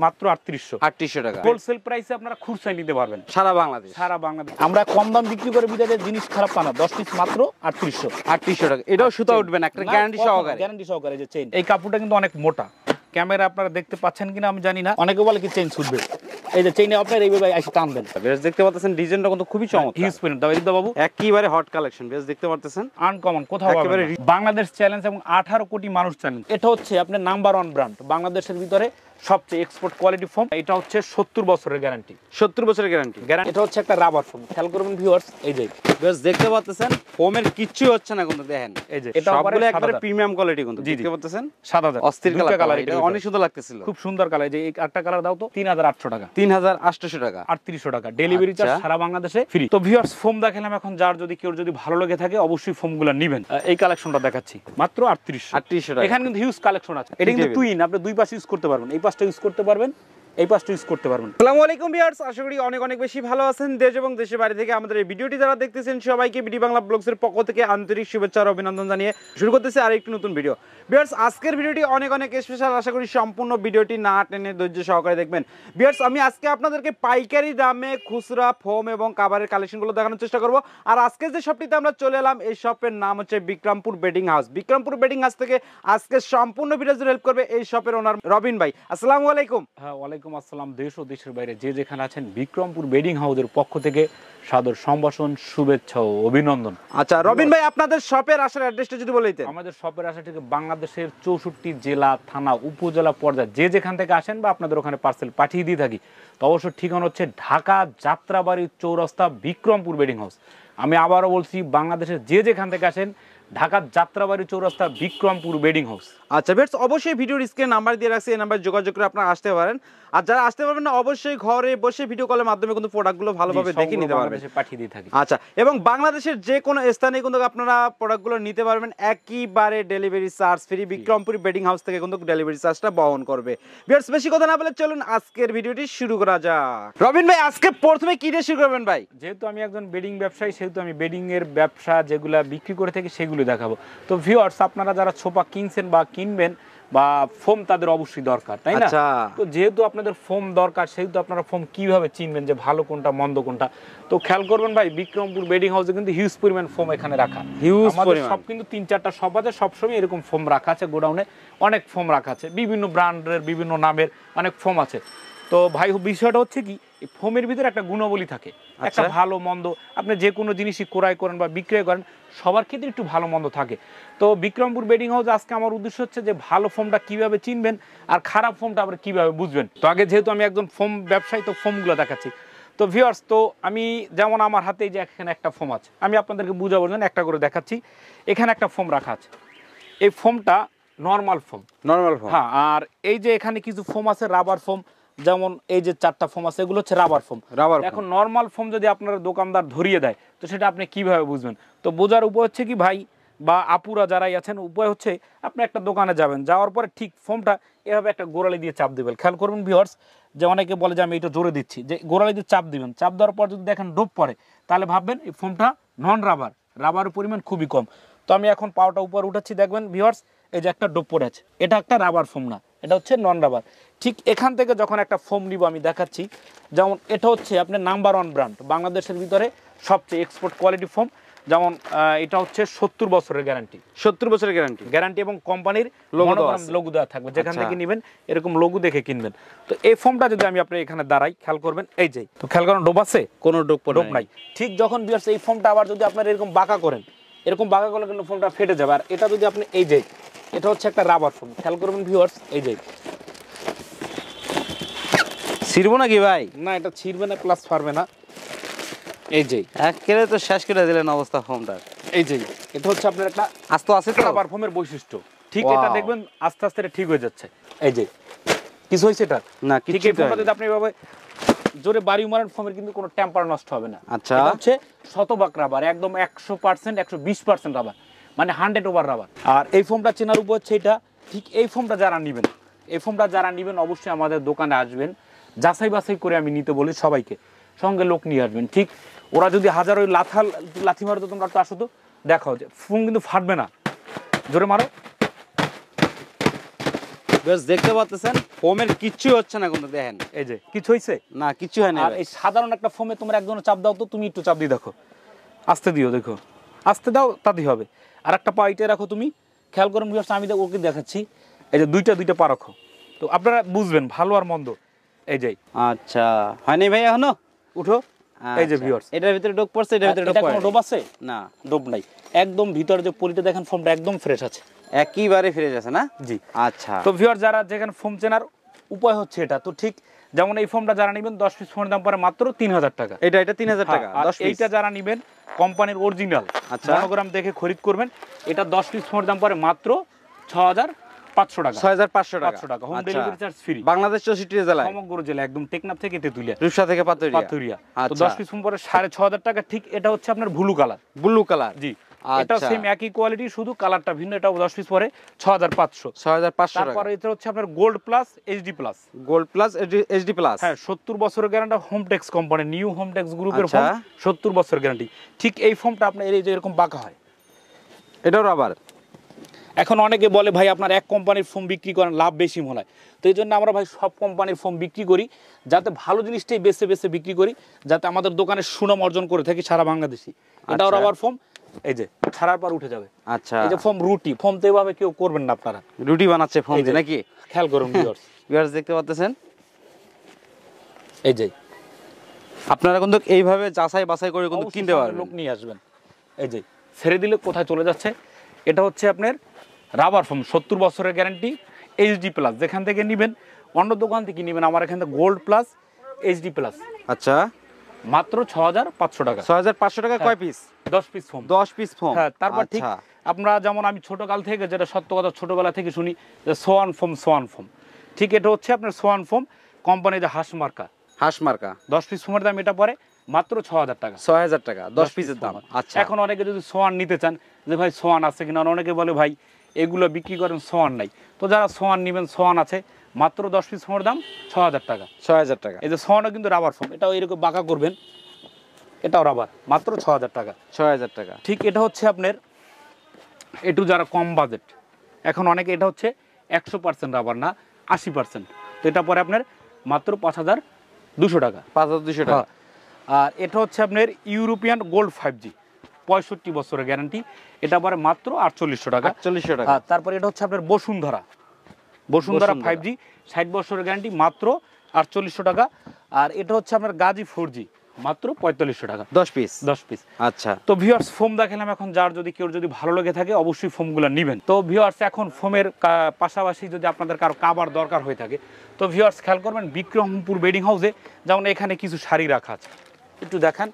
মাত্র 3800 টাকা। হোলসেল প্রাইসে আপনারা খুচরা নিতে পারবেন সারা বাংলাদেশ। আমরা কম দাম বিক্রি করে বিদায় জিনিস খারাপ পানা 10 পিস মাত্র 3800 টাকা। এটাও সুতা উঠবে না, একটা গ্যারান্টি সহকারে। গ্যারান্টি সহকারে যে চেইন। এই কাপড়টা কিন্তু অনেক মোটা, ক্যামেরা আপনারা দেখতে পাচ্ছেন কিনা আমি জানি না, অনেকে বলে কি চেইন ছুটবে, এই যে চেইনে আপনারা এইভাবে এসে টানবেন। বেশ দেখতে পাচ্ছেন ডিজাইনটা কিন্তু খুবই চমৎকার, হিউজ প্রিন্ট দাও এদিকে বাবু, একেবারে হট কালেকশন। বেশ দেখতে পাচ্ছেন আনকমন, কোথাও পাবেন না। বাংলাদেশ চ্যালেঞ্জ এবং 18 কোটি মানুষ চ্যালেঞ্জ। এটা হচ্ছে আপনার নাম্বার 1 ব্র্যান্ড বাংলাদেশের ভিতরে, সবচেয়ে এক্সপোর্ট কোয়ালিটি ফোম। এটা হচ্ছে 70 বছরের গ্যারান্টি। 70 বছরের গ্যারান্টি। এটা হচ্ছে একটা রাবার ফোম, খেয়াল করবেন ভিউয়ার্স, এই যে বেশ দেখতে পাচ্ছেন ফোমের কিচ্ছু হচ্ছে না কিন্তু, দেখেন এই যে এটা সবগুলো একবারে প্রিমিয়াম কোয়ালিটি কিন্তু দেখতে পাচ্ছেন। 7000 অস্থির কালার, এটা অনেক সুন্দর লাগতেছিল, খুব সুন্দর কালার। এই যে একটা কালার দাও তো 3800 টাকা, 3800 টাকা, 3800 টাকা ডেলিভারি চার্জ সারা বাংলাদেশে ফ্রি। তো ভিউয়ার্স ফোম দেখালাম, এখন যার যদি কেউ যদি ভালো লেগে থাকে অবশ্যই ফোমগুলো নেবেন। এই কালেকশনটা দেখাচ্ছি মাত্র 3800 টাকা। এখানে কিন্তু হিউজ কালেকশন আছে, এটা কিন্তু টুইন, আপনি দুই পাশে ইউজ করতে পারবেন, এই পাশটা ইউজ করতে পারবেন, এই পাশটা ইউজ করতে পারবেন। আসসালামু আলাইকুম ভিউয়ার্স, আশা করি অনেক অনেক বেশি ভালো আছেন। দেশ এবং দেশের বাইরে থেকে আমাদের এই ভিডিওটি যারা দেখতেছেন সবাইকে বিডি বাংলা ব্লগসের পক্ষ থেকে আন্তরিক শুভেচ্ছা আর অভিনন্দন জানিয়ে শুরু করতেছি আরেকটি নতুন ভিডিও। ভিউয়ার্স আজকের ভিডিওটি অনেক অনেক স্পেশাল, আশা করি সম্পূর্ণ ভিডিওটি না টেনে ধৈর্য সহকারে দেখবেন। ভিউয়ার্স আমি আজকে আপনাদেরকে পাইকারি দামে খুচরা ফোম এবং কাভারের কালেকশনগুলো দেখানোর চেষ্টা করব। আর আজকে যে শপটিতে আমরা চলে এলাম, এই শপের নাম হচ্ছে Bikrampur Bedding house. Bikrampur Bedding House থেকে আজকে সম্পূর্ণ ভিডিও হেল্প করবে এই শপের ওনার রবিন ভাই। আসসালামু আলাইকুম। হ্যাঁ, ওয়ালাইকুম আসসালাম। দেশ ও দেশের বাইরে যে যেখানে আছেন, বিক্রমপুর বেডিং হাউসের পক্ষ থেকে সাদর সম্ভাষণ, শুভেচ্ছা ও অভিনন্দন। আচ্ছা রবিন ভাই, আপনাদের শপের আসার অ্যাড্রেসটা যদি বলে দিতেন। আমাদের শপের আসা থেকে বাংলাদেশের 64 জেলা, থানা, উপজেলা পর্যায়ে যে যেখান থেকে আসেন বা আপনাদের ওখানে পার্সেল পাঠিয়ে দিয়ে থাকি, তো অবশ্য ঠিকানা হচ্ছে ঢাকা যাত্রাবাড়ি চৌরাস্তা বিক্রমপুর বেডিং হাউস। আমি আবারও বলছি, বাংলাদেশের যে যেখান থেকে আসেন, ঢাকা যাত্রাবাড়ি চৌরাস্তা বিক্রমপুর বেডিং হাউস। আচ্ছা বেশ, অবশ্যই ভিডিওর স্ক্রিনে নাম্বার দিয়ে রাখছি, এই নাম্বারে যোগাযোগ করে আপনারা আসতে পারেন। আর যারা আসতে পারবেন না, অবশ্যই ঘরে বসে ভিডিও কলের মাধ্যমে কিন্তু প্রোডাক্টগুলো ভালোভাবে দেখে নিতে পারবেন, পাঠিয়ে দিয়ে থাকি। আচ্ছা, এবং বাংলাদেশের যে কোনো স্থানে কিন্তু আপনারা প্রোডাক্টগুলো নিতে পারবেন, একইবারে delivery charge free. Bikrampur Bedding House থেকে কিন্তু ডেলিভারি চার্জটা বহন করবে। ভিউয়ার্স বেশি কথা না বলে চলুন আজকের ভিডিওটি শুরু করা যাক। রবিন ভাই আজকে প্রথমে কি দিয়ে শুরু করবেন ভাই? যেহেতু আমি একজন বেডিং ব্যবসায়ী, সেহেতু আমি বেডিং এর ব্যবসা যেগুলা বিক্রি করে থাকি সেগুলো দেখাবো। তো ভিউয়ার্স আপনারা যারা সোফা কিনছেন বা কিনবেন বা ফোম, তাদের অবশ্যই দরকার, তাই না? তো যেহেতু আপনাদের ফোম দরকার, সেহেতু আপনারা ফোম কিভাবে চিনবেন যে ভালো কোনটা মন্দ কোনটা? তো খেয়াল করবেন ভাই, বিক্রমপুর বেডিং হাউসে কিন্তু হিউজ পরিমাণ ফোম এখানে রাখা, হিউজ পরিমাণ। সব কিন্তু 3-4টা শপ আছে, সবসময় এরকম ফোম রাখা আছে, গোডাউনে অনেক ফোম রাখা আছে, বিভিন্ন ব্র্যান্ডের বিভিন্ন নামের অনেক ফোম আছে। তো ভাই বিষয়টা হচ্ছে কি, এই ফোমের ভিতরে একটা গুণাবলী থাকে, একটা ভালো মন্দ। আপনি যে কোনো জিনিসই ক্রয় করেন বা বিক্রয় করেন, সবার ক্ষেত্রে একটু ভালো মন্দ থাকে। তো বিক্রমপুর বেডিং হাউস আজকে আমার উদ্দেশ্য হচ্ছে যে ভালো ফোমটা কিভাবে চিনবেন আর খারাপ ফোমটা আবার কিভাবে বুঝবেন। তো আগে যেহেতু আমি একজন ফোম ব্যবসায়ী, তো ফোমগুলো দেখাচ্ছি। তো ভিউয়ার্স, তো আমি যেমন আমার হাতে যে এখানে একটা ফোম আছে, আমি আপনাদেরকে বুঝাবো জন্য একটা করে দেখাচ্ছি। এখানে একটা ফোম রাখা আছে, এই ফোমটা নর্মাল ফোম, নর্মাল ফোম। হ্যাঁ, আর এই যে এখানে কিছু ফোম আছে রাবার ফোম, যেমন এই যে 4টা ফোম আছে, এগুলো হচ্ছে রাবার ফোম। এখন নর্মাল ফোম যদি আপনার দোকানদার ধরিয়ে দেয়, তো সেটা আপনি কিভাবে বুঝবেন? তো বোঝার উপায় হচ্ছে কি ভাই বা আপুরা যারাই আছেন, উপায় হচ্ছে আপনি একটা দোকানে যাবেন, যাওয়ার পরে ঠিক ফোমটা এভাবে একটা গোড়ালি দিয়ে চাপ দিবেন। খেয়াল করবেন ভিউয়ার্স, যে অনেকে বলে যে আমি এটা জোরে দিচ্ছি, যে গোড়ালি দিয়ে চাপ দিবেন। চাপ দেওয়ার পর যদি দেখেন ডোপ পড়ে, তাহলে ভাববেন এই ফোমটা নন রাবার, রাবারের পরিমাণ খুবই কম। তো আমি এখন পাওয়াটা উপর উঠাচ্ছি, দেখবেন ভিউয়ার্স এই যে একটা ডোপ পড়ে আছে, এটা একটা রাবার ফোম না, এটা হচ্ছে নন রাবার। ঠিক এখান থেকে যখন একটা ফোম নিব, আমি দেখাচ্ছি, যেমন এটা হচ্ছে আপনার নাম্বার 1 ব্র্যান্ড বাংলাদেশের ভিতরে, সবচেয়ে এক্সপোর্ট কোয়ালিটি ফোম। যেমন এটা হচ্ছে 70 বছরের গ্যারান্টি, 70 বছরের গ্যারান্টি এবং কোম্পানির লোগো দেওয়া থাকবে, যেখান থেকে নেবেন এরকম লোগো দেখে কিনবেন। তো এই ফোমটা যদি আমি আপনার এখানে দাঁড়াই, খেয়াল করবেন, এই যে তো খেয়াল করেন ডোপ আছে, কোনো ডোপ নাই। ঠিক যখন ভিউয়ার্স এই ফোমটা আবার যদি আপনার এরকম বাঁকা করেন, এরকম বাঁকা করলে কিন্তু ফোমটা ফেটে যাবে। আর এটা যদি আপনি এই যে, এটা হচ্ছে একটা রাবার ফোম, খেয়াল করবেন ভিউয়ার্স, এই যে ছিড়বো নাকি ভাই? না, এটা ছিড়বে না, প্লাস ফারবে না। এই যে একেবারে তো শেষ করে দিলেন অবস্থা ফোমটা। এই যে এটা হচ্ছে আপনার একটা আস্ত আছে তো রাবার ফোমের বৈশিষ্ট্য। ঠিক এটা দেখবেন আস্তে আস্তে এটা ঠিক হয়ে যাচ্ছে। এই যে কিছু হইছে এটা না, ঠিক এই ফোমটা যদি আপনি এভাবে জোরে বাড়ি মারেন, ফোমের কিন্তু কোনো টেম্পার নষ্ট হবে না। আচ্ছা, এটা হচ্ছে শতভাগ রাবার, একদম 100%, 120% রাবার, মানে 100 ওভার রাবার। আর এই ফোমটা চেনার উপর হচ্ছে এটা। ঠিক এই ফোমটা যারা নেবেন, এই ফোমটা যারা নেবেন অবশ্যই আমাদের দোকানে আসবেন, যাচাই বাছাই করে আমি নিতে বলি সবাইকে, সঙ্গে লোক নিয়ে আসবেন। ঠিক ওরা যদি হাজার ওই লাথি মারো, তো তোমরা তো আসো, তো দেখাও যে ফোম কিন্তু ফাটবে না, জোরে মারো। বেশ দেখতে পাচ্ছেন ফোমের কিচ্ছু হচ্ছে না, কিন্তু দেখেন এই যে কিছু হইছে না, কিচ্ছু হয় না। আর এই সাধারণ একটা ফোমে তোমরা একজনের চাপ দাও তো, তুমি একটু চাপ দিয়ে দেখো, আস্তে দিও, দেখো আস্তে দাও তাতেই হবে। আর একটা পা ইটে রাখো তুমি, খেয়াল করুন ভিউয়ার্স, আমি ওকে দেখাচ্ছি, এই যে দুইটা পা রাখো, তো আপনারা বুঝবেন ভালো আর মন্দ। এই যে আচ্ছা, হয়নি ভাই এখনো? উঠো, এই যে ভিউয়ার্স, এটার ভিতরে ডোক পড়ছে, এটার ভিতরে ডোক পড়ে কোনো ডোব আছে না? ডোব নাই, একদম ভিতরে যে পলিটা দেখেন ফোমটা একদম ফ্রেশ আছে, একইবারে ফিরে যাচ্ছে না? জি। আচ্ছা, তো ভিউয়ার্স যারা যেখানে ফোম চেনার উপায় হচ্ছে এটা, তো ঠিক যেমন এই ফোমটা যারা নেবেন 10 পিস ফোমের দাম পড়ে মাত্র 3000 টাকা। এটা 3000 টাকা 10 পিস। এইটা যারা নেবেন কোম্পানির অরিজিনাল আচ্ছা, মনোগ্রাম দেখে খরিদ করবেন, এটা 10 পিস ফোমের দাম পড়ে মাত্র 6500 টাকা। 6500 টাকা, 500 টাকা home delivery charge free. Bangladesh 64 জেলায়, সমগ্র জেলা, একদম টেকনাফ থেকে তেতুলিয়া, রূপসা থেকে পাতুরিয়া। তো 10 পিস ফোম পড়ে 6500 টাকা। ঠিক এটা হচ্ছে আপনার ব্লু কালার, ব্লু কালার। জি, এটা সেম একই কোয়ালিটি, শুধু কালারটা ভিন্ন। এটা 10 পিস পরে 6500 টাকা। তারপরে এটা হচ্ছে আপনার gold plus HD plus. Gold plus HD plus, হ্যাঁ 70 বছরের guarantee, Hometex company, new Hometex গ্রুপের ফোম, 70 বছরের গ্যারান্টি। ঠিক এই ফোমটা আপনার এই যে এরকম বাঁকা হয়, এটাও রাবার। এখন অনেকে বলে ভাই আপনার এক কোম্পানির ফোম বিক্রি করেন, লাভ বেশি মনে হয়। তো এই জন্য আমরা ভাই সব কোম্পানির ফোম বিক্রি করি, যাতে ভালো জিনিসটাই বেছে বেছে বিক্রি করি, যাতে আমাদের দোকানের সুনাম অর্জন করে থাকি সারা বাংলাদেশি। এটাও রাবার ফোম, এই যে ছাড়ার পর উঠে যাবে। আচ্ছা, এই যে ফোম রুটি, ফোম তো এভাবে কেউ করবেন না আপনারা, রুটি বানাচ্ছে ফোম দিয়ে নাকি? খেয়াল করুন ভিউয়ার্স, ভিউয়ার্স দেখতে পাচ্ছেন, এই যে আপনারা কিন্তু এইভাবে যাচাই বাছাই করে কিন্তু কিনতে পারবেন। লোক নিয়ে আসবেন। এই যে ছেড়ে দিলে কোথায় চলে যাচ্ছে, এটা হচ্ছে আপনার রাবার ফোম, 70 বছরের গ্যারান্টি, এইচডি প্লাস। যেখান থেকে নেবেন, অন্য দোকান থেকে নেবেন, আমার এখান থেকে গোল্ড প্লাস এইচডি প্লাস। আচ্ছা, মাত্র 6500 টাকা। 6500 টাকা। কয় piece? 10 piece foam. 10 piece foam. হ্যাঁ, তারপর ঠিক আমরা যেমন আমি ছোটকাল থেকে, যেটা সত্য কথা, ছোটবেলা থেকে শুনি যে সোয়ান ফোম, ঠিক এটা হচ্ছে আপনার সোয়ান ফোম কোম্পানির হাঁস মার্কা। 10 পিস ফোমের দাম এটা পড়ে মাত্র 6000 টাকা। 6000 টাকা 10 পিসের দাম। আচ্ছা, এখন অনেকে যদি সোয়ান নিতে চান, যে ভাই সোয়ান আছে কিনা, অনেকে বলে ভাই এগুলো বিক্রি করেন সোয়ান নাই, তো যারা সোয়ান নেবেন, সোয়ান আছে, মাত্র 10 পিস ফোমের দাম 6000 টাকা। 6000 টাকা। এই যে সোয়ানও কিন্তু রাবার ফোম, এটাও এরকম বাঁকা করবেন, এটাও রাবার, মাত্র 6000 টাকা। 6000 টাকা। ঠিক এটা হচ্ছে আপনার একটু যারা কম বাজেট, এখন অনেকে এটা হচ্ছে 100% রাবার না 80%, তো এটা পরে আপনার মাত্র 5200 টাকা। 5200 টাকা। আর এটা হচ্ছে আপনার ইউরোপিয়ান গোল্ড 5G, 65 বছরের গ্যারান্টি, এটা পরে মাত্র 4800 টাকা। 4800 টাকা। তারপরে এটা হচ্ছে আপনার বসুন্ধরা 5G, 60 বছরের গ্যারান্টি, মাত্র 4800 টাকা। আর এটা হচ্ছে আপনার গাজী 4G, মাত্র 4500 টাকা। 10 পিস। আচ্ছা, তো ভিউয়ার্স ফোম দেখালাম, এখন যার যদি কেউ যদি ভালো লেগে থাকে অবশ্যই ফোমগুলো নেবেন। তো ভিউয়ার্স এখন ফোমের পাশাপাশি যদি আপনাদের কারো কাবার দরকার হয়ে থাকে, তো ভিউয়ার্স খেয়াল করবেন বিক্রমপুর বেডিং হাউসে, যেমন এখানে কিছু শাড়ি রাখা আছে, একটু দেখান,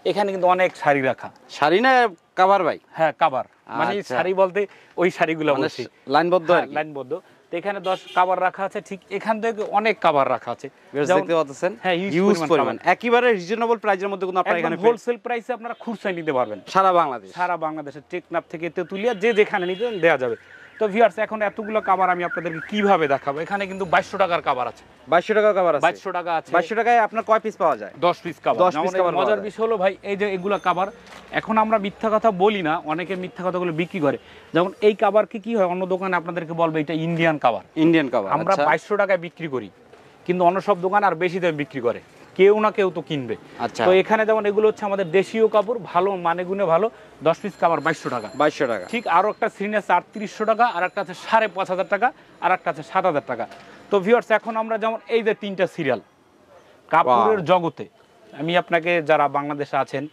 এখানে কিন্তু অনেক শাড়ি রাখা। শাড়ি না কাবার ভাই? হ্যাঁ কাবার, মানে শাড়ি বলতে ওই শাড়িগুলো বলছি, লাইনবদ্ধ। লাইনবদ্ধ। তো এখানে 10 কাবার রাখা আছে, ঠিক এখান থেকে অনেক কাবার রাখা আছে, দেখতে পাচ্ছেন। হ্যাঁ, হিউজ পরিমাণ, একেবারে রিজনেবল প্রাইসের মধ্যে কিন্তু আপনারা এখানে হোলসেল প্রাইসে আপনারা খুচরায় নিতে পারবেন সারা বাংলাদেশে, টেকনাফ থেকে তেতুলিয়া, যে যেখানে নিতে দেওয়া যাবে। তো ভিউয়ার্স এখন এতগুলো কাবার আমি আপনাদেরকে কিভাবে দেখাবো। এখানে কিন্তু 2200 টাকার কাবার আছে। 2200 টাকা কাবার আছে। 2200 টাকা আছে। 2200 টাকায় আপনার কয় পিস পাওয়া যায়? 10 পিস কাবার। মজার বিষয় হলো ভাই, এই যে এগুলা কাবার, এখন আমরা মিথ্যা কথা বলি না, অনেকে মিথ্যা কথাগুলো বিক্রি করে। যেমন এই কাবারকে কি হয়, অন্য দোকানে আপনাদেরকে বলবে এটা ইন্ডিয়ান কাবার। আমরা 2200 টাকায় বিক্রি করি, কিন্তু অন্য সব দোকান আর বেশি দামে বিক্রি করে, কেউ না কেউ তো কিনবে। তো এখানে যেমন এগুলো হচ্ছে আমাদের দেশীয় কাপড়, ভালো মানে গুণে ভালো, 10 পিস কাবার 2200 টাকা। ঠিক আরো একটা শ্রেণী আছে 3800 টাকা, আর একটা আছে 5500 টাকা, আর একটা আছে 7000 টাকা। তো ভিউয়ার্স এখন আমরা যেমন এই যে 3টা সিরিয়াল কাপড়ের জগতে, আমি আপনাকে যারা বাংলাদেশে আছেন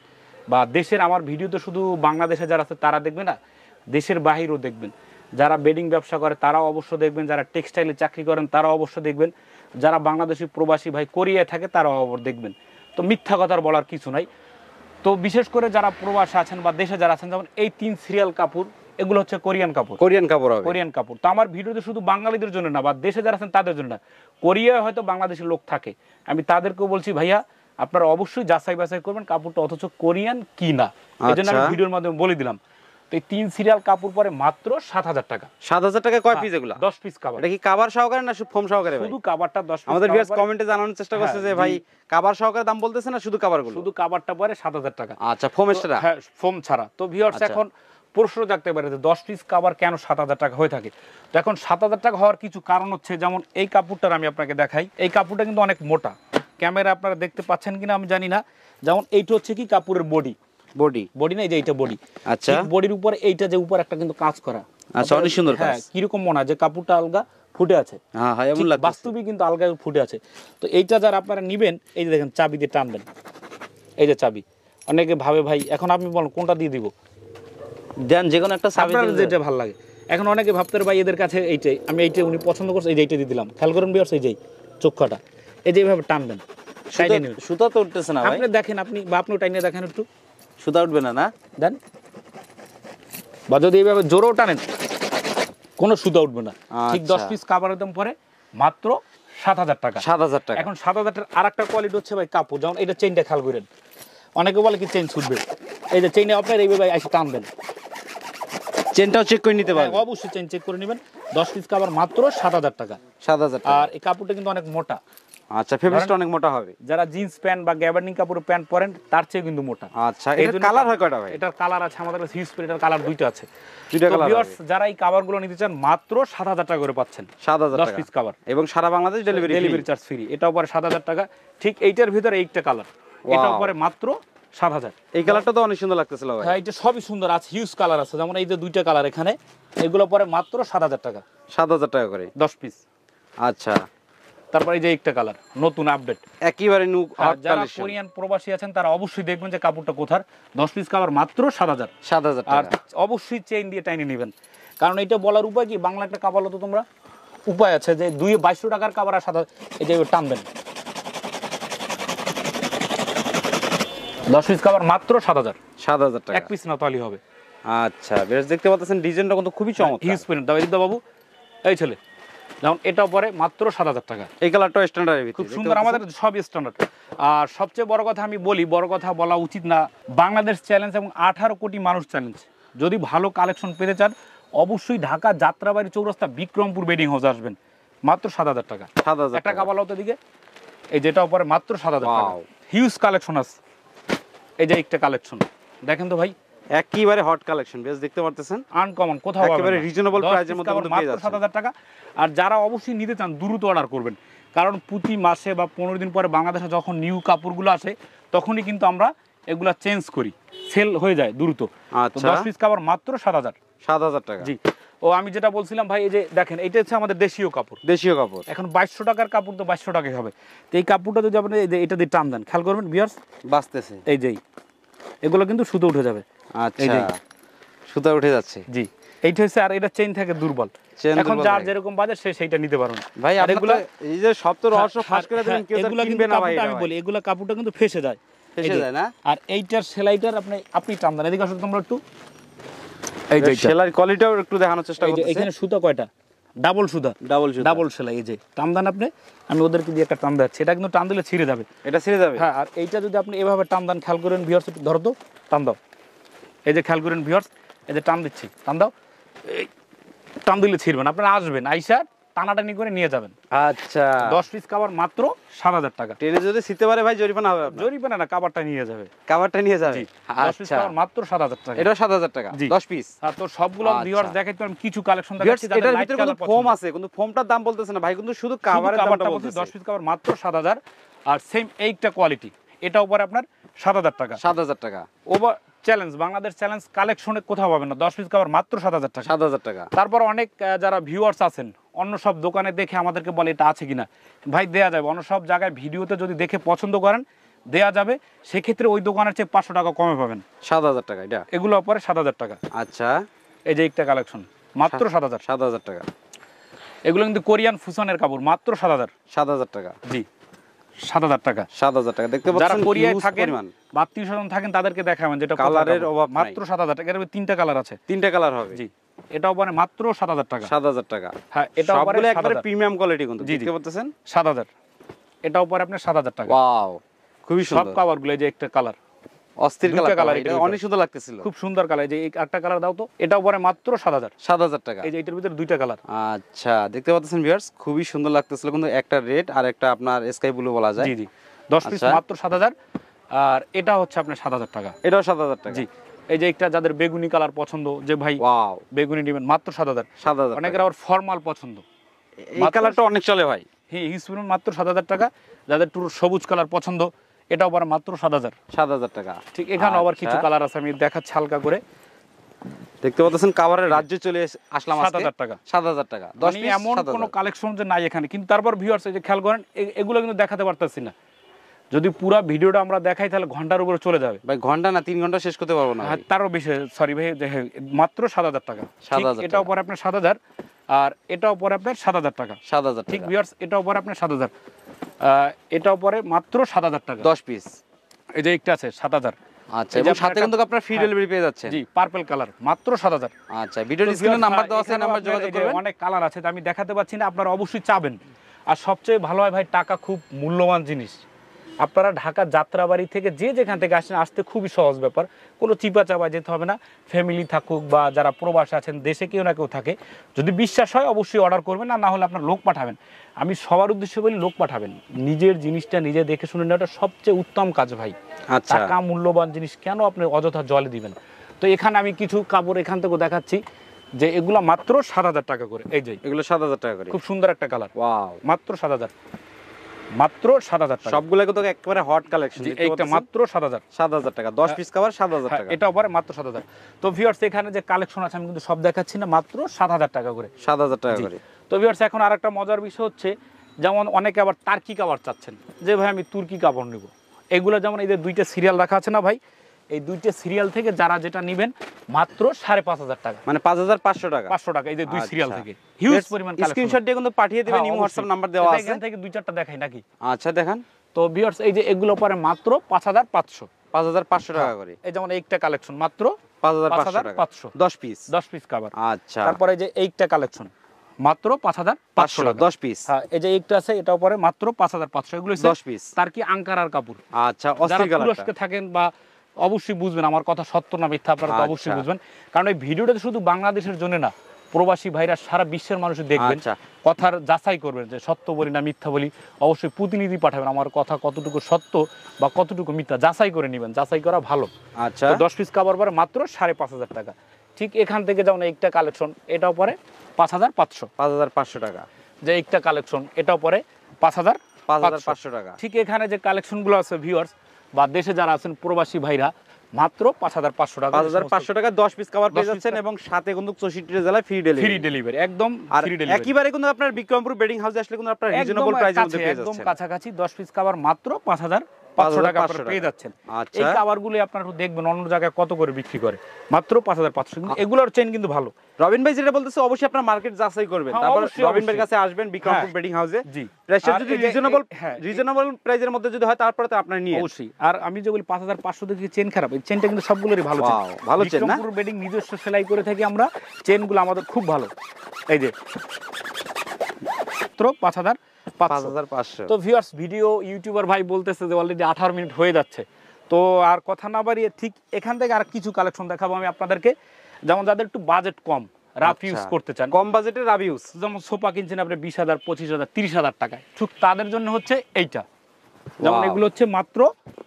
বা দেশের, আমার ভিডিওতে শুধু বাংলাদেশে যারা আছে তারা দেখবেন না, দেশের বাহিরেও দেখবেন, যারা বেডিং ব্যবসা করে তারাও অবশ্য দেখবেন, যারা টেক্সটাইলে চাকরি করেন তারাও অবশ্য দেখবেন, যারা বাংলাদেশি প্রবাসী ভাই কোরিয়ায় থাকে তারাও অবশ্য দেখবেন। তো মিথ্যা কথার বলার কিছু নাই। তো বিশেষ করে যারা প্রবাসে আছেন বা দেশে যারা আছেন, যেমন এই 3 সিরিয়াল কাপড়, এগুলো হচ্ছে কোরিয়ান কাপড়। তো আমার ভিডিওতে শুধু বাঙালিদের জন্য না বা দেশে যারা আছেন তাদের জন্য না, কোরিয়ায় হয়তো বাংলাদেশের লোক থাকে, আমি তাদেরকেও বলছি ভাইয়া আপনারা অবশ্যই যাচাই বাছাই করবেন কাপড়টা অথচ কোরিয়ান কি না, এই জন্য আমি ভিডিওর মাধ্যমে বলে দিলাম। তো এই 3 সিরিয়াল কাপড় পরে মাত্র 7000 টাকা। 7000 টাকা কয় পিস এগুলো? 10 পিস কাভার। এটা কি কভার সহকারে না ফোম সহকারে? শুধু কভারটা 10 পিস। আমাদের ভিউয়ার্স কমেন্টে জানানোর চেষ্টা করছে যে ভাই কভার সহকারে দাম বলতেছে না শুধু কভারগুলো? শুধু কভারটা পরে 7000 টাকা। আচ্ছা, ফোম এক্সট্রা? হ্যাঁ, ফোম ছাড়া। তো ভিউয়ার্স এখন প্রশ্ন জাগতে পারে যে 10 পিস কাভার কেন 7,000 টাকা হয়ে থাকে। তো এখন 7,000 টাকা হওয়ার কিছু কারণ হচ্ছে, যেমন এই কাপড়টার আমি আপনাকে দেখাই, এই কাপড়টা কিন্তু অনেক মোটা, ক্যামেরা আপনারা দেখতে পাচ্ছেন কিনা আমি জানি না। যেমন এইটা হচ্ছে কি কাপড়ের বডি, বডি না, এই যে এইটা বডি। আচ্ছা, বডির উপরে এইটা যে উপর একটা কিন্তু কাজ করা। আচ্ছা, অনেক সুন্দর কাজ। হ্যাঁ, কিরকম মনে হয় যে কাপড়টা আলগা ফুটে আছে, হ্যাঁ হ্যাঁ, এমন লাগছে, বাস্তবিক কিন্তু আলগা ফুটে আছে। তো এইটা যারা আপনারা নিবেন, এই যে দেখেন চাবি দিয়ে টানবেন, এই যে চাবি। অনেকে ভাবে ভাই এখন আপনি বলেন কোনটা দিয়ে দিব, দেন যে কোনো একটা চাবি আপনার যেটা ভালো লাগে। এখন অনেকে ভাবতে পারে ভাই এদের কাছে এইটাই, আমি এইটাই উনি পছন্দ করছে, এই যে এইটা দিয়ে দিলাম। খেয়াল করেন বিয়ার্স, এই যে চোখাটা, এই যে এইভাবে টানবেন, সুতা তো উঠতেছে না ভাই। আপনি দেখেন, আপনি বা আপনি টাইনে দেখেন একটু, সুতা উঠবে না, না দেন, বা যদি এইভাবে জোরেও টানেন কোনো সুতা উঠবে না। ঠিক 10 পিস কাভারের দাম পরে মাত্র 7,000 টাকা। 7,000 টাকা। এখন 7,000 টাকার আরেকটা কোয়ালিটি হচ্ছে ভাই কাপড়, যেমন এটা চেইনটা খেয়াল করেন, অনেকে বলে কি চেইন ছুটবে, এই যে চেইনে আপনার এইভাবে এসে টানবেন, চেনটাও চেক করে নিতে পারবেন। অবশ্যই চেইন চেক করে নেবেন। 10 পিস কাভার মাত্র 7,000 টাকা। 7,000 টাকা। আর এই কাপড়টা কিন্তু অনেক মোটা। আচ্ছা, ফেব্রিকটা অনেক মোটা হবে। যারা জিন্স প্যান্ট বা গ্যাবার্ডিং কাপড়ের প্যান্ট পরেন তার চেয়ে কিন্তু মোটা। আচ্ছা, এর কালার হয় কয়টা ভাই? এটার কালার আছে আমাদের কাছে হিউজ, এটার কালার দুইটা আছে। দুইটা কালার। ভিউয়ার্স যারা এই কভারগুলো নিতে চান মাত্র 7,000 টাকা করে পাচ্ছেন। 7,000 টাকা 10 পিস কভার এবং সারা বাংলাদেশ ডেলিভারি চার্জ ফ্রি। এটাও পরে 7,000 টাকা। ঠিক এইটার ভিতরে এইটা কালার, এটাও পরে মাত্র 7,000। এই কালারটা তো অনেক সুন্দর লাগতেছিল ভাই। হ্যাঁ, এটা সবই সুন্দর আছে, হিউজ কালার আছে। যেমন এই যে দুইটা কালার এখানে, এগুলো পরে মাত্র 7,000 টাকা। 7,000 টাকা করে 10 পিস। আচ্ছা, তারপরে এই যে একটা কালার নতুন আপডেট, একেবারে নিউ হট যারা কালেকশন। কোরিয়ান প্রবাসী আছেন তারা অবশ্যই দেখবেন যে কাপড়টা কোথার। 10 পিস কাভার মাত্র 7,000। 7,000 আর টাকা। অবশ্যই চেইন দিয়ে টাইনে নেবেন, কারণ এটা বলার উপায় কি, বাংলা একটা কাভার তো তোমরা উপায় আছে যে 2200 টাকার কাভার আর 7,000, এই যে টানবেন 10 পিস কাভার মাত্র 7,000। 7,000 টাকা এক পিস না তাহলেই হবে। আচ্ছা, বেশ দেখতে পাচ্ছেন ডিজাইনটা কিন্তু খুবই চমৎকার। হিউজ প্রিন্ট দাও, এদিক দাও বাবু, এই ছেলে। যেমন এটাও পরে মাত্র 7,000 টাকা। এই কালারটা স্ট্যান্ডার্ডের ভিতরে খুব সুন্দর, আমাদের সব স্ট্যান্ডার্ড। আর সবচেয়ে বড় কথা আমি বলি, বড় কথা বলা উচিত না, বাংলাদেশ চ্যালেঞ্জ এবং 18 কোটি মানুষ চ্যালেঞ্জ। যদি ভালো কালেকশন পেতে চান অবশ্যই ঢাকা যাত্রাবাড়ি চৌরাস্তা বিক্রমপুর বেডিং হাউস আসবেন। মাত্র 7,000 টাকা। 7,000 একটা কাবালাও তো দিকে, এই যেটাও পরে মাত্র 7,000 টাকা। হিউজ কালেকশন আছে। এই যে একটা কালেকশন দেখেন তো ভাই, একেবারে হট কালেকশন, বেশ দেখতে পারতেছেন, আনকমন, কোথাও একেবারে রিজনেবল প্রাইসের মধ্যে কিন্তু পেয়ে যাচ্ছেন। 7,000 টাকা। আর যারা অবশ্যই নিতে চান দ্রুত অর্ডার করবেন, কারণ প্রতি মাসে বা 15 দিন পরে বাংলাদেশে যখন নিউ কাপড়গুলো আসে তখনই কিন্তু আমরা এগুলা চেঞ্জ করি, সেল হয়ে যায় দ্রুত। আচ্ছা, 10 পিস কাপড় মাত্র 7,000। 7,000 টাকা। জি। ও আমি যেটা বলছিলাম ভাই, এই যে দেখেন এটা হচ্ছে আমাদের দেশীয় কাপড়। দেশীয় কাপড় এখন 2200 টাকার কাপড় তো 2200 টাকাই হবে। তো এই কাপড়টা যদি আপনি এটা দিয়ে টান দেন, খেয়াল করবেন ভিউয়ার্স, বাঁচতেছে, এই যেই এগুলো কিন্তু সুতো উঠে যাবে। আচ্ছা, সুতা উঠে যাচ্ছে। জি, এইটা হচ্ছে, আর এটা চেইন থাকে দুর্বল। এখন যার যেরকম বাজার সে সেইটা নিতে পারবেন ভাই। আর এগুলো এই যে সব তো রহস্য ফাঁস করে দেবেন, কেউ এগুলো কিনবে না ভাই। আমি বলি এগুলো কাপড়টা কিন্তু ফেসে যায়, ফেসে যায় না। আর এইটার সেলাইটার আপনি টান দেন, এদিকে আসো তোমরা একটু, এই যে সেলাইয়ের কোয়ালিটিও একটু দেখানোর চেষ্টা করতেছি। এখানে সুতা কয়টা, ডাবল সুতা, ডাবল সেলাই। এই যে টান দেন আপনি, আমি ওদেরকে দিয়ে একটা টান দেখাচ্ছি, এটা কিন্তু টান দিলে ছিঁড়ে যাবে, এটা ছিঁড়ে যাবে। হ্যাঁ। আর এইটা যদি আপনি এভাবে টান দেন, খেয়াল করেন ভিউয়ার্স, ধরো তো, টান দাও, এই যে খেয়াল করেন ভিউয়ার্স, এই যে টান দিচ্ছি, টান দাও, এই টান দিলে ছিঁড়বেন, আপনারা আসবেন আইসা টানাটানি করে নিয়ে যাবেন। আচ্ছা, 10 পিস কাভার মাত্র 7,000 টাকা। ট্রেনে যদি ছিতে পারে ভাই জরিমানা হবে আপনার। জরিমানা না, কাভারটা নিয়ে যাবে, কাভারটা নিয়ে যাবে। 10 পিস কাভার মাত্র 7,000 টাকা। এটা 7,000 টাকা 10 পিস। আর তো সবগুলো ভিউয়ার্স দেখাইতে আমি কিছু কালেকশন দেখাচ্ছি, এটার ভিতরে কিন্তু ফোম আছে, কিন্তু ফোমটার দাম বলতেছে না ভাই, কিন্তু শুধু কাভারের দামটা বলতেছে। 10 পিস কাভার মাত্র 7,000। আর সেম এইটা কোয়ালিটি, এটা উপরে আপনার 7,000 টাকা। 7,000 টাকা। ওভার চ্যালেঞ্জ, বাংলাদেশ চ্যালেঞ্জ কালেকশনে কোথাও পাবেন না, 10 পিস কাভার মাত্র 7,000 টাকা। 7,000 টাকা। তারপর অনেক যারা ভিউয়ার্স আছেন অন্য সব দোকানে দেখে আমাদেরকে বলে এটা আছে কিনা, ভাই দেয়া যাবে, অন্য সব জায়গায় ভিডিওতে যদি দেখে পছন্দ করেন দেয়া যাবে, সেক্ষেত্রে ওই দোকানের চেয়ে 500 টাকা কমে পাবেন। 7,000 টাকা এটা, এগুলো পরে 7,000 টাকা। আচ্ছা, এই যে একটা কালেকশন মাত্র 7,000। 7,000 টাকা। এগুলো কিন্তু কোরিয়ান ফুশনের কাপড়, মাত্র 7,000। 7,000 টাকা। জি, 7,000 টাকা। 7,000 টাকা। দেখতে পাচ্ছেন যারা কোরিয়ায় থাকেন পরিমাণ, বা আত্মীয়স্বজন থাকেন তাদেরকে দেখাবেন, যেটা কালারের অভাব নাই। মাত্র 7,000 টাকা। এর তিনটা কালার আছে, 3টা কালার হবে। জি, এটাও পরে মাত্র 7,000 টাকা। 7,000 টাকা। হ্যাঁ, এটাও পরে সবগুলো একবারে 7,000 প্রিমিয়াম কোয়ালিটি, কিন্তু জি, দেখতে পাচ্ছেন 7,000। এটাও পরে আপনার 7,000 টাকা। ওয়াও, খুবই সব সুন্দর। কাভারগুলো, এই যে একটা কালার, অস্থির দুইটা কালার, কালার, এটা অনেক সুন্দর লাগতেছিল, খুব সুন্দর কালার। এই যে একটা কালার দাও তো, এটাও পরে মাত্র 7,000। 7,000 টাকা। এই যে এটার ভিতরে দুইটা কালার। আচ্ছা, দেখতে পাচ্ছেন ভিউয়ার্স, খুবই সুন্দর লাগতেছিল, কিন্তু একটা রেড আর একটা আপনার স্কাই ব্লু বলা যায়। জি জি, 10 পিস মাত্র 7,000। আর এটা হচ্ছে আপনার 7,000 টাকা। এটাও 7,000 টাকা। জি, এই যে একটা যাদের বেগুনি কালার পছন্দ, যে ভাই ওয়াও বেগুনি নেবেন মাত্র 7,000। 7,000 অনেকের আবার ফর্মাল পছন্দ, এই কালারটা অনেক চলে ভাই। হ্যাঁ হিউজ মাত্র 7,000 টাকা। যাদের একটু সবুজ কালার পছন্দ এটাও আবার মাত্র 7,000। 7,000 টাকা। ঠিক এখানে আবার কিছু কালার আছে, আমি দেখাচ্ছি হালকা করে। দেখতে পাচ্ছেন কাভারের রাজ্যে চলে আসলাম আজকে। 7,000 টাকা। 7,000 টাকা 10 পিস। এমন কোনো কালেকশন যে নাই এখানে, কিন্তু তারপর ভিউয়ার্স এই যে খেয়াল করেন এগুলো কিন্তু দেখাতে পারতেছি না। যদি পুরো ভিডিওটা আমরা দেখাই তাহলে ঘন্টার উপরে চলে যাবে ভাই। ঘন্টা না 3 ঘন্টা শেষ করতে পারবো না। হ্যাঁ তারও বেশি, সরি ভাই, মাত্র 7,000 টাকা। 7,000 এটাও পরে আপনার 7,000, আর এটাও পরে আপনার 7,000 টাকা। 7,000 ঠিক টাকা। ভিউয়ার্স এটাও পরে আপনার 7,000, এটাও পরে মাত্র 7,000 টাকা। 10 পিস। এই যে একটা আছে 7,000। আচ্ছা, এবং সাথে কিন্তু আপনারা ফ্রি ডেলিভারি পেয়ে যাচ্ছেন। জি পার্পল কালার মাত্র 7,000। আচ্ছা, ভিডিও স্ক্রিনে নাম্বার দেওয়া আছে, নাম্বার যোগাযোগ করবেন। অনেক কালার আছে, আমি দেখাতে পাচ্ছি না, আপনারা অবশ্যই চাবেন। আর সবচেয়ে ভালো হয় ভাই, টাকা খুব মূল্যবান জিনিস। আপনারা ঢাকা যাত্রাবাড়ি থেকে যে যেখান থেকে আসেন, আসতে খুবই সহজ ব্যাপার, কোনো চিপা চাপায় যেতে হবে না। ফ্যামিলি থাকুক বা যারা প্রবাসে আছেন, দেশে কেউ না কেউ থাকে, যদি বিশ্বাস হয় অবশ্যই অর্ডার করবেন, আর না হলে আপনার লোক পাঠাবেন। আমি সবার উদ্দেশ্যে বলি লোক পাঠাবেন, নিজের জিনিসটা নিজে দেখে শুনে নেওয়াটা সবচেয়ে উত্তম কাজ ভাই। আচ্ছা, টাকা মূল্যবান জিনিস কেন আপনি অযথা জলে দিবেন। তো এখানে আমি কিছু কাপড় এখান থেকে দেখাচ্ছি, যে এগুলো মাত্র 7,000 টাকা করে। এই যে এগুলো 7,000 টাকা করে। খুব সুন্দর একটা কালার, ওয়াও, মাত্র 7,000, মাত্র 7,000 টাকা। সবগুলো কিন্তু একেবারে হট কালেকশন। এইটা মাত্র 7,000। 7,000 টাকা 10 পিস কভার 7,000 টাকা। এটাও পরে মাত্র 7,000। তো ভিউয়ার্স এখানে যে কালেকশন আছে আমি কিন্তু সব দেখাচ্ছি না, মাত্র 7,000 টাকা করে। 7,000 টাকা করে। তো ভিউয়ার্স এখন আরেকটা মজার বিষয় হচ্ছে, যেমন অনেকে আবার টার্কি কাপড় চাচ্ছেন, যে ভাই আমি তুর্কি কাপড় নেব। এগুলো যেমন এই যে 2টা সিরিয়াল রাখা আছে না ভাই, এই 2টা সিরিয়াল থেকে যারা যেটা নেবেন মাত্র 5,500 টাকা, মানে 5,500 টাকা। 500 টাকা এই যে 2 সিরিয়াল থেকে। হিউজ পরিমাণ কালেকশন। স্ক্রিনশট দিয়ে কিন্তু পাঠিয়ে দিবেন, ইমো হোয়াটসঅ্যাপ নাম্বার দেওয়া আছে। এখান থেকে 2-4টা দেখাই নাকি? আচ্ছা দেখান। তো ভিউয়ার্স এই যে এগুলো পরে মাত্র 5,500। 5,500 টাকা করে। এই যেমন একটা কালেকশন মাত্র 5,500 টাকা। 5,500 10 পিস। 10 piece cover. আচ্ছা, তারপরে যে এইটা কালেকশন মাত্র 5,500 টাকা। 10 পিস। হ্যাঁ এই যে এইটা আছে, এটাও পরে মাত্র 5,500। এগুলো 10 পিস। তার কি আঙ্কারার কাপড়। আচ্ছা, যারা অস্থির কালারটা। তুরস্কে থাকেন বা অবশ্যই বুঝবেন আমার কথা সত্য না মিথ্যা, আপনারা তো অবশ্যই আচ্ছা। বুঝবেন, কারণ এই ভিডিওটা শুধু বাংলাদেশের জন্য না, প্রবাসী ভাইরা সারা বিশ্বের মানুষ দেখবেন। আচ্ছা। কথার যাচাই করবেন যে সত্য বলি না মিথ্যা বলি, অবশ্যই প্রতিনিধি পাঠাবেন, আমার কথা কতটুকু সত্য বা কতটুকু মিথ্যা যাচাই করে নেবেন, যাচাই করা ভালো। আচ্ছা, 10 পিস কাপড় পরে মাত্র 5,500 টাকা। ঠিক এখান থেকে যেমন একটা কালেকশন, এটাও পরে 5,500। 5,500 টাকা। যে একটা কালেকশন এটাও পরে 5,500 টাকা। ঠিক এখানে যে কালেকশনগুলো আছে ভিউয়ার্স বা দেশে যারা আছেন প্রবাসী ভাইরা, মাত্র 5,500 টাকা। 5,500 টাকা 10 পিস কভার পেয়ে যাচ্ছেন, এবং সাথে কিন্তু 64 জেলায় ফ্রি ডেলিভারি। ফ্রি ডেলিভারি, একদম আর ফ্রি ডেলিভারি। একেবারে কিন্তু আপনার বিক্রমপুর বেডিং হাউসে আসলে কিন্তু আপনারা রিজনেবল প্রাইসের মধ্যে পেয়ে যাচ্ছেন। একদম কাছাকাছি 10 পিস কভার মাত্র 5,500 টাকা আপনারা পেয়ে যাচ্ছেন। আচ্ছা, এই কভারগুলো আপনারা দেখবেন অন্য জায়গায় কত করে বিক্রি করে, মাত্র 5,500। কিন্তু এগুলোর চেইন কিন্তু ভালো। রবিন ভাই যেটা বলতেছে অবশ্যই আপনার মার্কেট যাচাই করবেন, হ্যাঁ, তারপর অবশ্যই, রবিন ভাইয়ের অবশ্যই। কাছে আসবেন বিক্রমপুর হ্যাঁ, বেডিং হাউসে। জি। প্রাইসটা আর যদি এই যে- হ্যাঁ, রিজনেবল প্রাইসের মধ্যে যদি হয় তারপরে তো আপনারা নিয়ে অবশ্যই। আর আমি যে বলি 5,500 থেকে চেন খারাপ, এই চেনটা কিন্তু সবগুলোরই ভালো চেন। Wow, ভালো চেন না? বিক্রমপুর বেডিং নিজস্ব সেলাই করে থাকি আমরা, চেনগুলো আমাদের খুব ভালো। এই যে মাত্র 5,500। তো ভিউয়ার্স ভিডিও ইউটিউবার ভাই বলতেছে যে অলরেডি 18 মিনিট হয়ে যাচ্ছে, তো আর কথা না বাড়িয়ে ঠিক এখান থেকে আর কিছু কালেকশন দেখাবো আমি আপনাদেরকে, যেমন যাদের একটু বাজেট কম, রাফ ইউজ করতে চান, কম বাজেটে রাফ ইউজ, যেমন সোফা কিনছেন আপনি 20,000, 25,000, 30,000 টাকায়, ঠিক তাদের জন্য হচ্ছে এইটা। যেমন এগুলো হচ্ছে মাত্র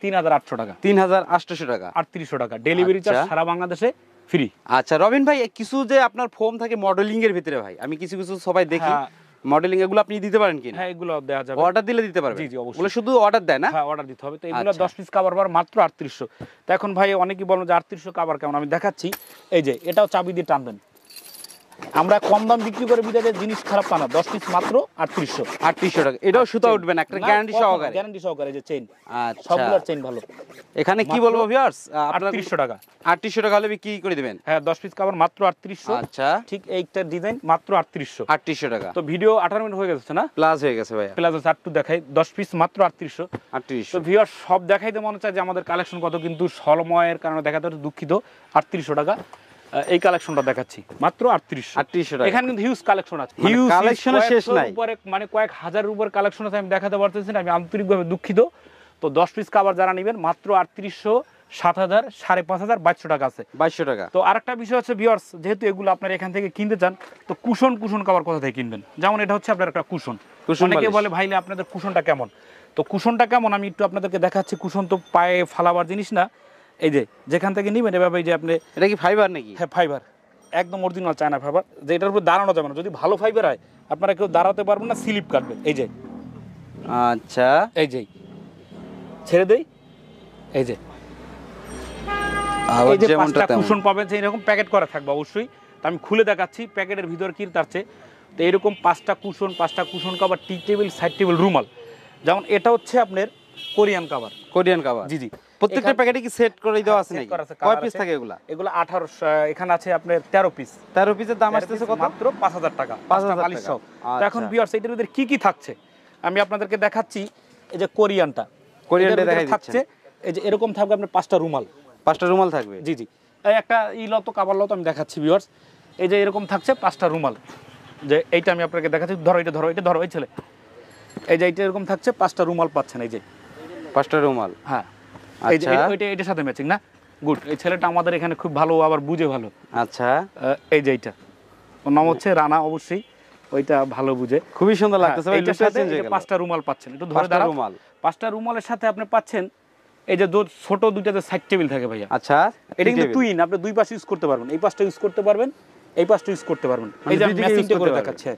3,800 টাকা, 3,800 টাকা, 3,800 টাকা ডেলিভারি চার্জ সারা বাংলাদেশে ফ্রি। আচ্ছা রবিন ভাই, কিছু যে আপনার ফোম থাকে মডেলিং এর ভিতরে ভাই, আমি কিছু কিছু সবাই দেখি মডেলিং, এগুলো আপনি দিতে পারেন কি? হ্যাঁ এগুলো দেওয়া যাবে, অর্ডার দিলে দিতে পারবেন। জি জি অবশ্যই, এগুলো শুধু অর্ডার দেয় না? হ্যাঁ অর্ডার দিতে হবে। তো এগুলো 10 পিস কভার বার মাত্র 3,800। তো এখন ভাই অনেকেই বলেন যে 3,800 কভার কেমন, আমি দেখাচ্ছি। এই যে এটাও চাবি দিয়ে টানবেন, আমরা কম দাম বিক্রি করে বিদায় জিনিস খারাপ তা না, 10 পিস মাত্র 3,800। 3,800 টাকা। এটাও সুতা উঠবে না, একটা গ্যারান্টি সহকারে? গ্যারান্টি সহকারে, যে চেইন আচ্ছা, সবগুলোর চেইন ভালো। এখানে কি বলবো ভিউয়ার্স, আপনারা 3,800 টাকা, 3,800 টাকা হলে বিক্রি করে দিবেন। হ্যাঁ 10 পিস কভার মাত্র 3,800। আচ্ছা, ঠিক এইটা ডিজাইন মাত্র 3,800। 3,800 টাকা। তো ভিডিও 18 মিনিট হয়ে গেছে না? প্লাস হয়ে গেছে ভাই, প্লাস আছে, একটু দেখাই। 10 পিস মাত্র 3,800। 3,800। তো ভিউয়ার সব দেখাইতে মনে চায় যে আমাদের কালেকশন কত, কিন্তু সময়ের কারণে দেখাতে হচ্ছে, দুঃখিত। 3,800 টাকা এই কালেকশনটা দেখাচ্ছি মাত্র 3,800 টাকা। এখানে কিন্তু হিউজ কালেকশন আছে, হিউজ কালেকশনের শেষ নাই, উপরে মানে কয়েক হাজারের উপর কালেকশন আছে, আমি দেখাতে পারতেছি না, আমি আন্তরিকভাবে দুঃখিত। তো 10 পিস কভার যারা নেবেন মাত্র 3,800, 7,000, 5,500, 2,200 টাকা আছে, 2,200 টাকা। তো আরেকটা বিষয় হচ্ছে ভিউয়ার্স, যেহেতু এগুলো আপনারা এখান থেকে কিনতে চান, তো কুশন কভার কোথা থেকে কিনবেন? যেমন এটা হচ্ছে আপনার একটা কুশন, অনেকে বলে ভাইলে আপনাদের কুশনটা কেমন, তো কুশনটা কেমন আমি একটু আপনাদেরকে দেখাচ্ছি। কুশন তো পায়ে ফালাবার জিনিস না, এই যে যেখান থেকে নিবেন এভাবে এই যে আপনি, এটা কি ফাইবার নাকি? হ্যাঁ ফাইবার, একদম অরিজিনাল চায়না ফাইবার, যে এটার উপর দাঁড়ানো যাবে না। যদি ভালো ফাইবার হয় আপনারা কেউ দাঁড়াতে পারবেন না, স্লিপ কাটবে। এই যে আচ্ছা, এই যে ছেড়ে দেই, এই যে এই যে পাঁচটা কুশন পাবেন, যে এরকম প্যাকেট করা থাকবে অবশ্যই। তো আমি খুলে দেখাচ্ছি প্যাকেটের ভিতর কি তারছে। তো এরকম পাঁচটা কুশন কভার, টি টেবিল, সাইড টেবিল, রুমাল। যেমন এটা হচ্ছে আপনার কোরিয়ান কভার। কোরিয়ান কভার, জি জি। প্রত্যেকটা প্যাকেটে কি সেট করে দেওয়া আছে নাকি? কয় পিস থাকে এগুলা? এগুলো 18, এখানে আছে আপনার 13 পিস। 13 পিসের দাম আসতেছে কত? মাত্র 5000 টাকা। 5000 মালিশ টাকা। সহ। তো এখন ভিউয়ার্স এটার ভিতরে কি কি থাকছে আমি আপনাদেরকে দেখাচ্ছি। এই যে কোরিয়ানটা দেখাই থাকছে, এই যে এরকম থাকবে আপনার 5টা রুমাল। 5টা রুমাল থাকবে, জি জি। এই একটা ইলত কাভার লত আমি দেখাচ্ছি ভিউয়ার্স। এই যে এরকম থাকছে 5টা রুমাল, যে এইটা আমি আপনাকে দেখাচ্ছি। ধরো এটা, ধরো এটা, ধরো এই ছেলে, এই যে এইটা এরকম থাকছে 5টা রুমাল পাচ্ছেন। এই যে 5টা রুমাল, হ্যাঁ। এই যে ওইটা এটার সাথে ম্যাচিং না? গুড। এই ছেলেটা আমাদের এখানে খুব ভালো, আবার বুঝে ভালো। আচ্ছা, এই যে এইটা, ওর নাম হচ্ছে রানা, অবশ্যই ওইটা ভালো বুঝে। খুবই সুন্দর লাগতেছে ভাই। এইটার সাথে 5টা রুমাল পাচ্ছেন, একটু ধরে দাঁড়াও। 5টা রুমালের সাথে আপনি পাচ্ছেন এই যে ছোট দুইটা যে সাইড টেবিল থাকে ভাইয়া। আচ্ছা, এটা কিন্তু টুইন, আপনি দুই পাশে ইউজ করতে পারবেন। এই পাশটা ইউজ করতে পারবেন, এই পাশটা ইউজ করতে পারবেন। এই যে ম্যাচিংটা করে দেখাচ্ছে।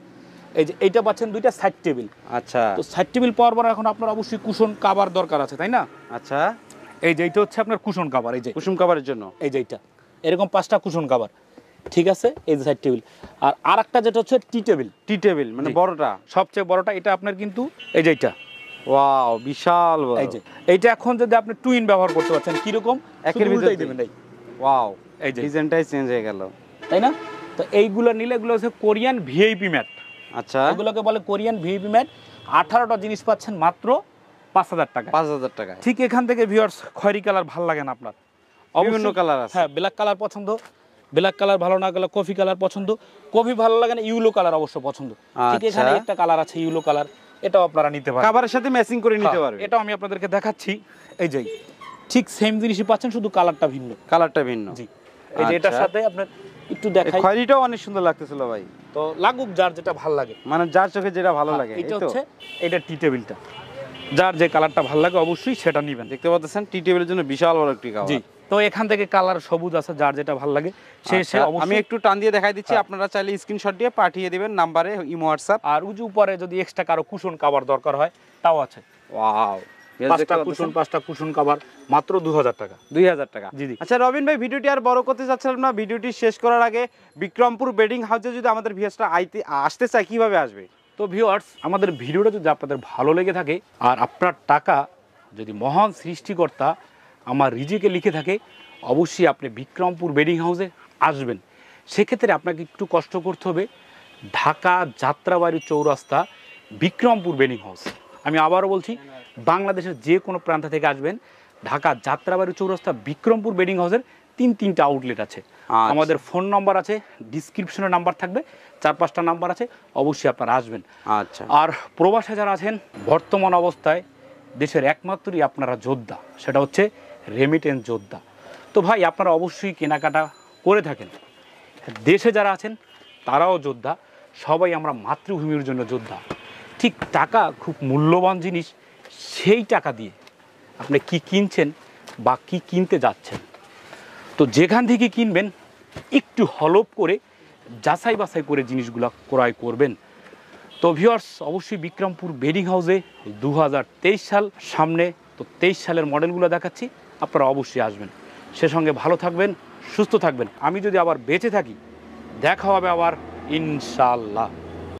এই যে এইটা পাচ্ছেন দুইটা সাইড টেবিল। আচ্ছা, তো সাইড টেবিল পাওয়ার পর এখন আপনার অবশ্যই কুশন কভার দরকার আছে, তাই না? আচ্ছা, এই যে এইটা হচ্ছে আপনার কুশন কভার। এই যে কুশন কভারের জন্য এই যে এইটা এরকম 5টা কুশন কভার, ঠিক আছে? এই যে সাইড টেবিল। আর আরেকটা যেটা হচ্ছে টি টেবিল, মানে বড়টা, সবচেয়ে বড়টা। এটা আপনার কিন্তু এই যে এইটা, ওয়াও, বিশাল বড়। এই যে এইটা এখন যদি আপনি টুইন ব্যবহার করতে পারছেন, কি রকম একের ভিতরে দিবেন। এই ওয়াও, এই যে ডিজাইনটাই চেঞ্জ হয়ে গেল, তাই না? তো এইগুলো নিলে, এগুলো হচ্ছে কোরিয়ান ভিআইপি ম্যাট। আচ্ছা, এগুলোকে বলে কোরিয়ান ভিআইপি ম্যাট। 18টা জিনিস পাচ্ছেন মাত্র 5000 টাকা। 5000 টাকা। ঠিক এখান থেকে ভিউয়ার্স, খয়েরি কালার ভালো লাগে না আপনার? বিভিন্ন কালার আছে। হ্যাঁ, ব্ল্যাক কালার পছন্দ, ব্ল্যাক কালার ভালো না গেলে কফি কালার পছন্দ, কফি ভালো লাগে না ইয়েলো কালার অবশ্য পছন্দ। ঠিক এখানে একটা কালার আছে ইয়েলো কালার, এটাও আপনারা নিতে পারেন, কভারের সাথে ম্যাচিং করে নিতে পারবেন। এটাও আমি আপনাদেরকে দেখাচ্ছি। এই যে ঠিক সেম জিনিসই পাচ্ছেন, শুধু কালারটা ভিন্ন। কালারটা ভিন্ন, জি। এই যে এটার সাথে আপনার একটু দেখাই, খয়েরিটাও অনেক সুন্দর লাগতেছিল ভাই। তো লাগুক যার যেটা ভালো লাগে, মানে যার চোখে যেটা ভালো লাগে। এটা হচ্ছে এটা টি টেবিলটা, যার যে কালারটা ভালো লাগে অবশ্যই সেটা নেবেন। দেখতে পাচ্ছেন টি টেবিলের জন্য বিশাল বড় একটি কভার। জি। তো এখান থেকে কালার সবুজ আছে, যার যেটা ভালো লাগে সে অবশ্যই। আমি একটু টান দিয়ে দেখাই দিচ্ছি, আপনারা চাইলে স্ক্রিনশট দিয়ে পাঠিয়ে দিবেন নাম্বারে, ইমো হোয়াটসঅ্যাপ। আর উজু উপরে যদি এক্সট্রা কারো কুশন কভার দরকার হয় তাও আছে। ওয়াও, 5টা কুশন কভার মাত্র 2000 টাকা। 2000 টাকা। জি জি। আচ্ছা রবিন ভাই, ভিডিওটি আর বড় করতে চাচ্ছিলাম না। ভিডিওটি শেষ করার আগে বিক্রমপুর বেডিং হাউসে যদি আমাদের ভিউয়ার্সরা আসতে চায়, কিভাবে আসবে? তো ভিউয়ার্স, আমাদের ভিডিওটা যদি আপনাদের ভালো লেগে থাকে আর আপনার টাকা যদি মহান সৃষ্টিকর্তা আমার রিজিকে লিখে থাকে, অবশ্যই আপনি বিক্রমপুর বেডিং হাউসে আসবেন। সেক্ষেত্রে আপনাকে একটু কষ্ট করতে হবে। ঢাকা যাত্রাবাড়ি চৌরাস্তা, বিক্রমপুর বেডিং হাউস। আমি আবারও বলছি, বাংলাদেশের যে কোনো প্রান্ত থেকে আসবেন, ঢাকা যাত্রাবাড়ি চৌরাস্তা বিক্রমপুর বেডিং হাউসের 3টা আউটলেট আছে। আমাদের ফোন নাম্বার আছে, ডিসক্রিপশনে নাম্বার থাকবে, 4-5টা নাম্বার আছে, অবশ্যই আপনারা আসবেন। আচ্ছা। আর প্রবাসে যারা আছেন, বর্তমান অবস্থায় দেশের একমাত্রই আপনারা যোদ্ধা, সেটা হচ্ছে রেমিটেন্স যোদ্ধা। তো ভাই, আপনারা অবশ্যই কেনাকাটা করে থাকেন। দেশে যারা আছেন তারাও যোদ্ধা, সবাই আমরা মাতৃভূমির জন্য যোদ্ধা। ঠিক টাকা খুব মূল্যবান জিনিস, সেই টাকা দিয়ে আপনি কি কিনছেন বা কি কিনতে যাচ্ছেন। তো যেখান থেকে কিনবেন একটু হলপ করে, যাচাই বাছাই করে জিনিসগুলো ক্রয় করবেন। তো ভিউয়ার্স, অবশ্যই বিক্রমপুর বেডিং হাউসে 2023 সাল সামনে, তো 23 সালের মডেলগুলো দেখাচ্ছি, আপনারা অবশ্যই আসবেন। সে সঙ্গে ভালো থাকবেন, সুস্থ থাকবেন। আমি যদি আবার বেঁচে থাকি, দেখা হবে আবার ইনশাআল্লাহ।